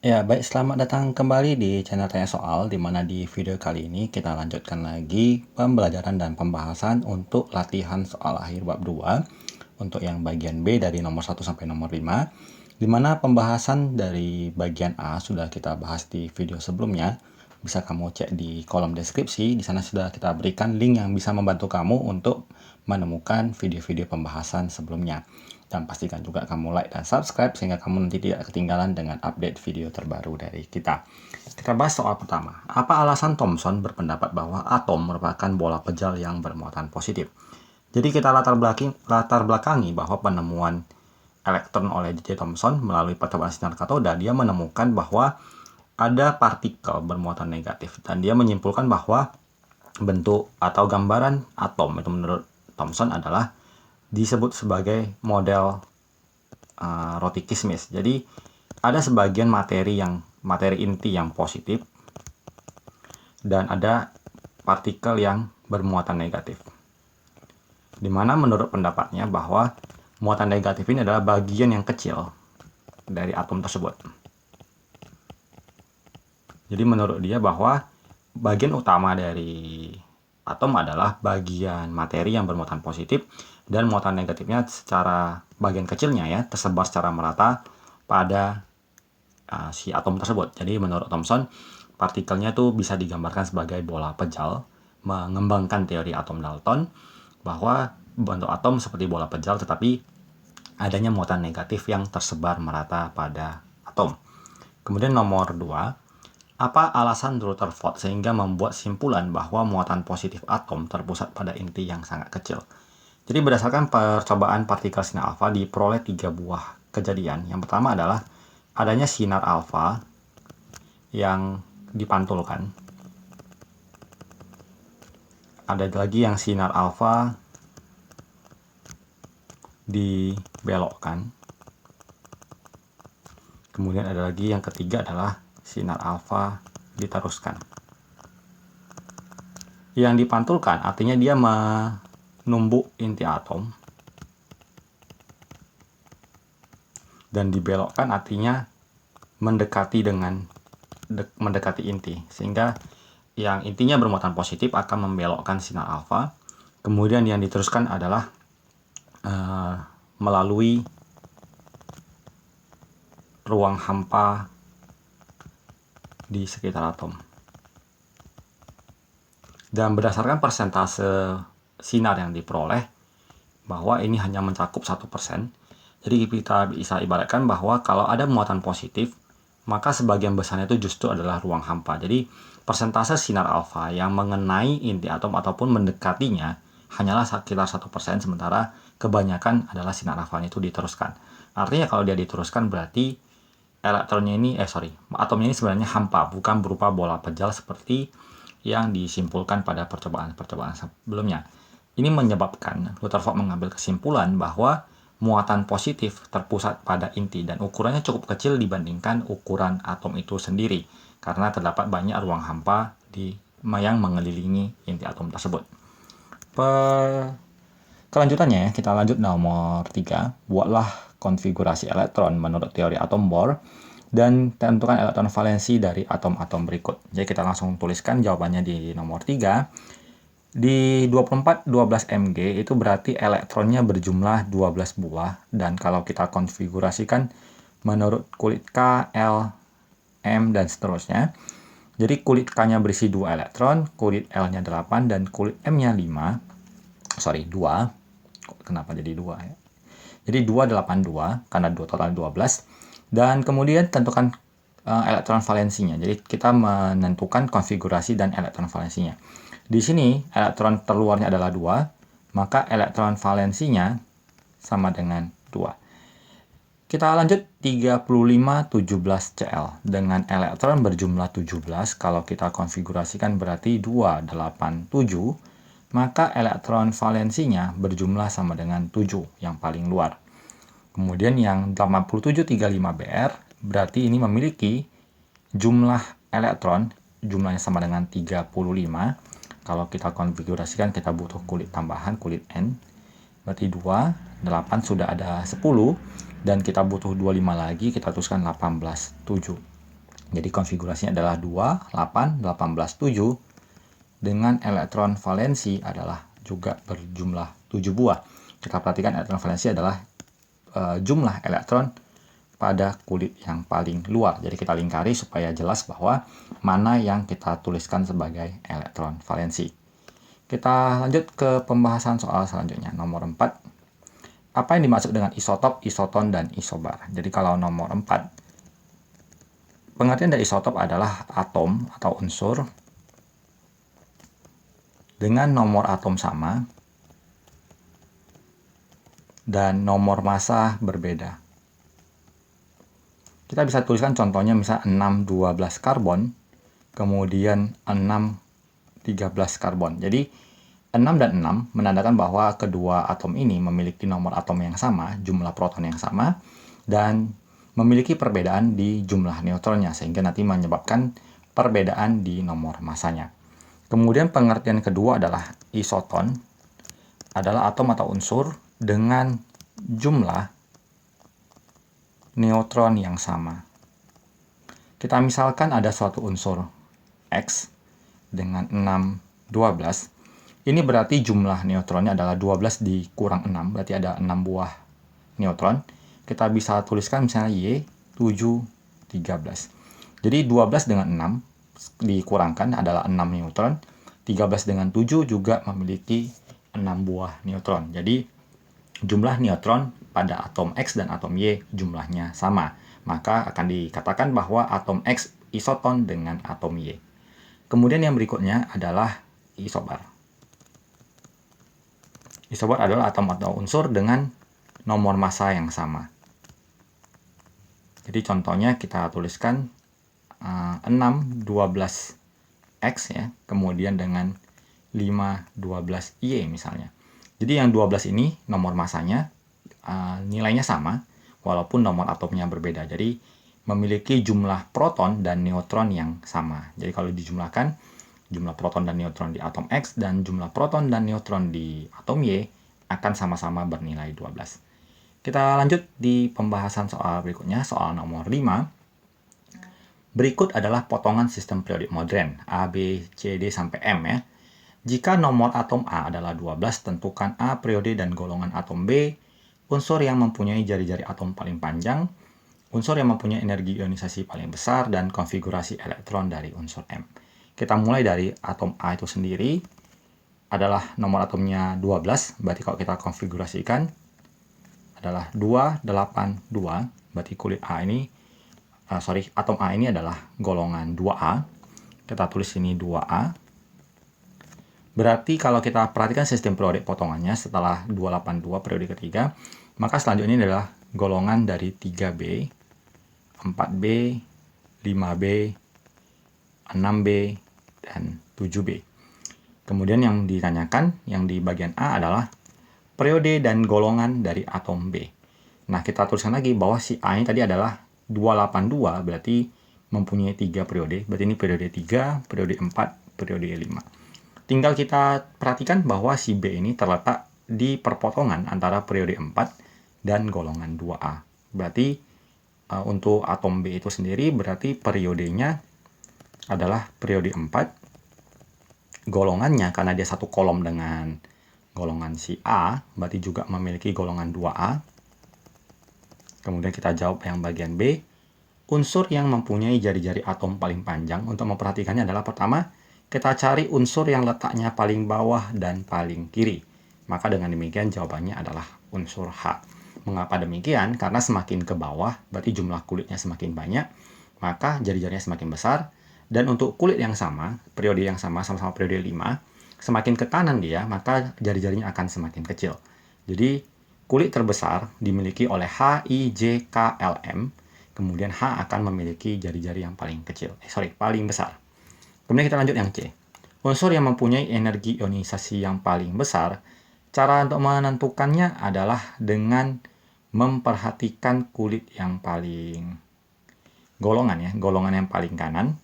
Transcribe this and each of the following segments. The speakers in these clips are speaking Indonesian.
Ya, baik, selamat datang kembali di channel Tanya Soal, di mana di video kali ini kita lanjutkan lagi pembelajaran dan pembahasan untuk latihan soal akhir bab 2 untuk yang bagian B dari nomor 1 sampai nomor 5, di mana pembahasan dari bagian A sudah kita bahas di video sebelumnya. Bisa kamu cek di kolom deskripsi, di sana sudah kita berikan link yang bisa membantu kamu untuk menemukan video-video pembahasan sebelumnya. Dan pastikan juga kamu like dan subscribe sehingga kamu nanti tidak ketinggalan dengan update video terbaru dari kita. Kita bahas soal pertama. Apa alasan Thomson berpendapat bahwa atom merupakan bola pejal yang bermuatan positif? Jadi kita latar belakangi bahwa penemuan elektron oleh J.J. Thomson melalui percobaan sinar katoda, dia menemukan bahwa ada partikel bermuatan negatif dan dia menyimpulkan bahwa bentuk atau gambaran atom itu menurut Thomson adalah disebut sebagai model roti kismis. Jadi ada sebagian materi inti yang positif dan ada partikel yang bermuatan negatif. Dimana menurut pendapatnya bahwa muatan negatif ini adalah bagian yang kecil dari atom tersebut. Jadi menurut dia bahwa bagian utama dari atom adalah bagian materi yang bermuatan positif dan muatan negatifnya secara bagian kecilnya ya tersebar secara merata pada si atom tersebut. Jadi menurut Thomson, partikelnya itu bisa digambarkan sebagai bola pejal, mengembangkan teori atom Dalton bahwa bentuk atom seperti bola pejal tetapi adanya muatan negatif yang tersebar merata pada atom. Kemudian nomor 2, apa alasan Rutherford sehingga membuat simpulan bahwa muatan positif atom terpusat pada inti yang sangat kecil? Jadi berdasarkan percobaan partikel sinar alfa diperoleh 3 buah kejadian. Yang pertama adalah adanya sinar alfa yang dipantulkan. Ada lagi yang sinar alfa dibelokkan. Kemudian ada lagi yang ketiga adalah sinar alfa diteruskan. Yang dipantulkan artinya dia menumbuk inti atom. Dan dibelokkan artinya mendekati inti. Sehingga yang intinya bermuatan positif akan membelokkan sinar alfa. Kemudian yang diteruskan adalah melalui ruang hampa di sekitar atom. Dan berdasarkan persentase sinar yang diperoleh, bahwa ini hanya mencakup 1%. Jadi kita bisa ibaratkan bahwa kalau ada muatan positif, maka sebagian besarnya itu justru adalah ruang hampa. Jadi persentase sinar alfa yang mengenai inti atom ataupun mendekatinya hanyalah sekitar 1%, sementara kebanyakan adalah sinar alfanya itu diteruskan. Artinya kalau dia diteruskan berarti atomnya ini sebenarnya hampa, bukan berupa bola pejal seperti yang disimpulkan pada percobaan sebelumnya. Ini menyebabkan Rutherford mengambil kesimpulan bahwa muatan positif terpusat pada inti dan ukurannya cukup kecil dibandingkan ukuran atom itu sendiri karena terdapat banyak ruang hampa yang mengelilingi inti atom tersebut. Kelanjutannya kita lanjut nomor 3. Buatlah konfigurasi elektron menurut teori atom Bohr dan tentukan elektron valensi dari atom-atom berikut. Jadi kita langsung tuliskan jawabannya di nomor 3. Di 24 12 Mg itu berarti elektronnya berjumlah 12 buah, dan kalau kita konfigurasikan menurut kulit K, L, M dan seterusnya. Jadi kulit K-nya berisi 2 elektron, kulit L-nya 8 dan kulit M-nya 2. Kenapa jadi 2 ya? Jadi 282 karena 2 total 12. Dan kemudian tentukan elektron valensinya. Jadi kita menentukan konfigurasi dan elektron valensinya. Di sini elektron terluarnya adalah 2, maka elektron valensinya sama dengan 2. Kita lanjut 3517 Cl dengan elektron berjumlah 17. Kalau kita konfigurasikan berarti 287, maka elektron valensinya berjumlah sama dengan 7 yang paling luar. Kemudian yang 8735 Br berarti ini memiliki jumlah elektron, jumlahnya sama dengan 35. Kalau kita konfigurasikan kita butuh kulit tambahan, kulit N. Berarti 2, 8 sudah ada 10. Dan kita butuh 25 lagi, kita tuliskan 18, 7. Jadi konfigurasinya adalah 2, 8, 18, 7 dengan elektron valensi adalah juga berjumlah 7 buah. Kita perhatikan elektron valensi adalah jumlah elektron pada kulit yang paling luar. Jadi kita lingkari supaya jelas bahwa mana yang kita tuliskan sebagai elektron valensi. Kita lanjut ke pembahasan soal selanjutnya, nomor 4. Apa yang dimaksud dengan isotop, isoton, dan isobar? Jadi kalau nomor 4, pengertian dari isotop adalah atom atau unsur dengan nomor atom sama dan nomor massa berbeda. Kita bisa tuliskan contohnya misal 6, 12 karbon, kemudian 6, 13 karbon. Jadi 6 dan 6 menandakan bahwa kedua atom ini memiliki nomor atom yang sama, jumlah proton yang sama, dan memiliki perbedaan di jumlah neutronnya, sehingga nanti menyebabkan perbedaan di nomor massanya. Kemudian pengertian kedua adalah isoton, adalah atom atau unsur dengan jumlah neutron yang sama. Kita misalkan ada suatu unsur X dengan 6, 12. Ini berarti jumlah neutronnya adalah 12 dikurang 6, berarti ada 6 buah neutron. Kita bisa tuliskan misalnya Y, 7, 13. Jadi 12 dengan 6 dikurangkan adalah 6 neutron. 13 dengan 7 juga memiliki 6 buah neutron. Jadi jumlah neutron pada atom X dan atom Y jumlahnya sama. Maka akan dikatakan bahwa atom X isoton dengan atom Y. Kemudian yang berikutnya adalah isobar. Isobar adalah atom atau unsur dengan nomor massa yang sama. Jadi contohnya kita tuliskan 6, 12 X ya, kemudian dengan 5, 12 Y misalnya. Jadi yang 12 ini nomor massanya nilainya sama, walaupun nomor atomnya berbeda. Jadi memiliki jumlah proton dan neutron yang sama. Jadi kalau dijumlahkan, jumlah proton dan neutron di atom X dan jumlah proton dan neutron di atom Y akan sama-sama bernilai 12. Kita lanjut di pembahasan soal berikutnya, soal nomor 5. Berikut adalah potongan sistem periodik modern, A, B, C, D, sampai M ya. Jika nomor atom A adalah 12, tentukan A periode dan golongan atom B, unsur yang mempunyai jari-jari atom paling panjang, unsur yang mempunyai energi ionisasi paling besar, dan konfigurasi elektron dari unsur M. Kita mulai dari atom A itu sendiri, adalah nomor atomnya 12, berarti kalau kita konfigurasikan adalah 2, 8, 2, berarti kulit A ini, atom A ini adalah golongan 2A, kita tulis ini 2A, berarti kalau kita perhatikan sistem periodik potongannya setelah 282 periode ketiga, maka selanjutnya ini adalah golongan dari 3B, 4B, 5B, 6B, dan 7B. Kemudian yang ditanyakan, yang di bagian A adalah periode dan golongan dari atom B. Nah, kita tuliskan lagi bahwa si A ini tadi adalah 282, berarti mempunyai 3 periode. Berarti ini periode 3, periode 4, periode 5. Tinggal kita perhatikan bahwa si B ini terletak di perpotongan antara periode 4 dan golongan 2A. Berarti untuk atom B itu sendiri berarti periodenya adalah periode 4. Golongannya, karena dia satu kolom dengan golongan si A, berarti juga memiliki golongan 2A. Kemudian kita jawab yang bagian B. Unsur yang mempunyai jari-jari atom paling panjang, untuk memperhatikannya adalah pertama, kita cari unsur yang letaknya paling bawah dan paling kiri. Maka dengan demikian jawabannya adalah unsur H. Mengapa demikian? Karena semakin ke bawah, berarti jumlah kulitnya semakin banyak, maka jari-jarinya semakin besar. Dan untuk kulit yang sama, periode yang sama-sama periode 5, semakin ke kanan dia, maka jari-jarinya akan semakin kecil. Jadi, kulit terbesar dimiliki oleh H, I, J, K, L, M. Kemudian H akan memiliki jari-jari yang paling kecil. Paling besar. Kemudian kita lanjut yang C. Unsur yang mempunyai energi ionisasi yang paling besar, cara untuk menentukannya adalah dengan memperhatikan kulit yang paling golongan yang paling kanan,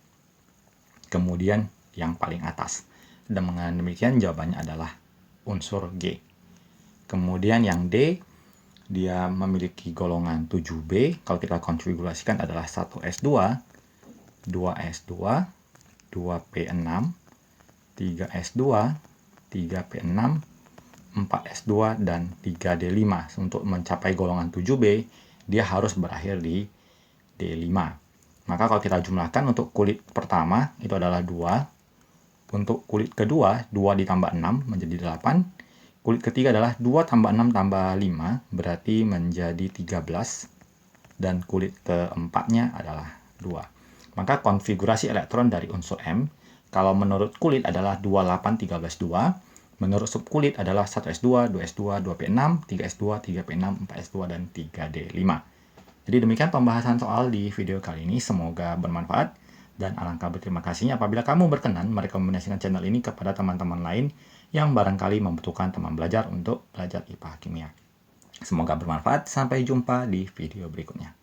kemudian yang paling atas. Dan dengan demikian jawabannya adalah unsur G. Kemudian yang D, dia memiliki golongan 7B. Kalau kita konfigurasikan adalah 1s2, 2S2, 2P6, 3S2, 3P6, 4S2, dan 3D5. Untuk mencapai golongan 7B, dia harus berakhir di D5. Maka kalau kita jumlahkan untuk kulit pertama, itu adalah 2. Untuk kulit kedua, 2 ditambah 6 menjadi 8. Kulit ketiga adalah 2 tambah 6 tambah 5, berarti menjadi 13. Dan kulit keempatnya adalah 2. Maka konfigurasi elektron dari unsur M, kalau menurut kulit adalah 28, 13, 2. Menurut subkulit adalah 1S2, 2S2, 2P6, 3S2, 3P6, 4S2, dan 3D5. Jadi demikian pembahasan soal di video kali ini. Semoga bermanfaat. Dan alangkah berterima kasihnya apabila kamu berkenan merekomendasikan channel ini kepada teman-teman lain yang barangkali membutuhkan teman belajar untuk belajar IPA Kimia. Semoga bermanfaat. Sampai jumpa di video berikutnya.